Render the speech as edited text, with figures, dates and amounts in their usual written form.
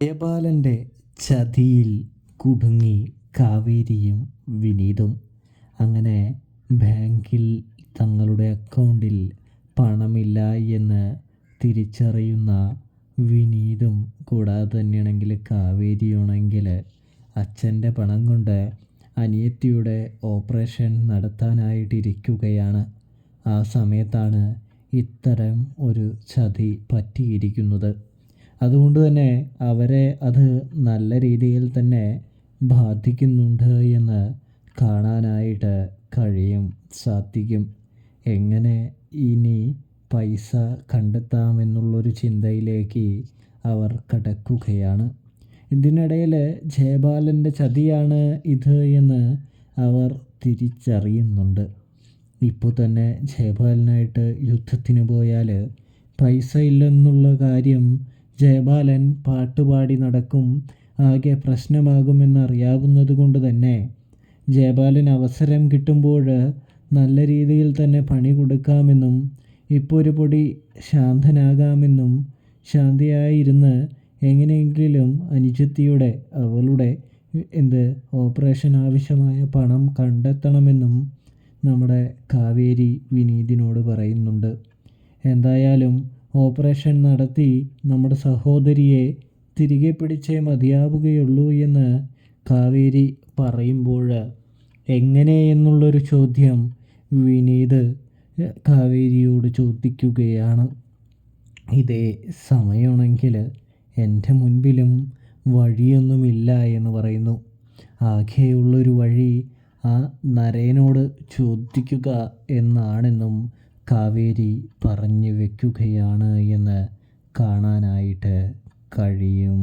ജയപാലൻ്റെ ചതിയിൽ കുടുങ്ങി കാവേരിയും വിനീതും. അങ്ങനെ ബാങ്കിൽ തങ്ങളുടെ അക്കൗണ്ടിൽ പണമില്ല എന്ന് തിരിച്ചറിയുന്ന വിനീതും, കൂടാതെ തന്നെയാണെങ്കിൽ കാവേരിയാണെങ്കിൽ അച്ഛൻ്റെ പണം കൊണ്ട് അനിയത്തിയുടെ ഓപ്പറേഷൻ നടത്താനായിട്ടിരിക്കുകയാണ്. ആ സമയത്താണ് ഇത്തരം ഒരു ചതി പറ്റിയിരിക്കുന്നത്. അതുകൊണ്ട് തന്നെ അവരെ അത് നല്ല രീതിയിൽ തന്നെ ബാധിക്കുന്നുണ്ട് എന്ന് കാണാനായിട്ട് സാധിക്കും. എങ്ങനെ ഇനി പൈസ കണ്ടെത്താമെന്നുള്ളൊരു ചിന്തയിലേക്ക് അവർ കടക്കുകയാണ്. ഇതിനിടയിൽ ജയപാലൻ്റെ ചതിയാണ് ഇത് എന്ന് അവർ തിരിച്ചറിയുന്നുണ്ട്. ഇപ്പോൾ തന്നെ ജയപാലനായിട്ട് യുദ്ധത്തിന് പോയാൽ പൈസ ഇല്ലെന്നുള്ള കാര്യം ജയപാലൻ പാട്ടുപാടി നടക്കും, ആകെ പ്രശ്നമാകുമെന്നറിയാവുന്നത് കൊണ്ട് തന്നെ ജയപാലൻ അവസരം കിട്ടുമ്പോൾ നല്ല രീതിയിൽ തന്നെ പണി കൊടുക്കാമെന്നും ഇപ്പോൾ ഒരു പൊടി ശാന്തനാകാമെന്നും ശാന്തിയായിരുന്ന് എങ്ങനെയെങ്കിലും അനുജത്തിയുടെ അവളുടെ ഓപ്പറേഷൻ ആവശ്യമായ പണം കണ്ടെത്തണമെന്നും നമ്മുടെ കാവേരി വിനീതിനോട് പറയുന്നുണ്ട്. എന്തായാലും ഓപ്പറേഷൻ നടത്തി നമ്മുടെ സഹോദരിയെ തിരികെ പിടിച്ചേ മതിയാവുകയുള്ളൂ എന്ന് കാവേരി പറയുമ്പോൾ എങ്ങനെ എന്നുള്ളൊരു ചോദ്യം വിനീത് കാവേരിയോട് ചോദിക്കുകയാണ്. ഇതേ സമയമാണെങ്കിൽ എൻ്റെ മുൻപിലും വഴിയൊന്നുമില്ല എന്ന് പറയുന്നു. ആകെയുള്ളൊരു വഴി ആ നരേനോട് ചോദിക്കുക എന്നാണെന്നും കാവേരി പറഞ്ഞു വയ്ക്കുകയാണ് എന്ന് കാണാനായിട്ട് കഴിയും.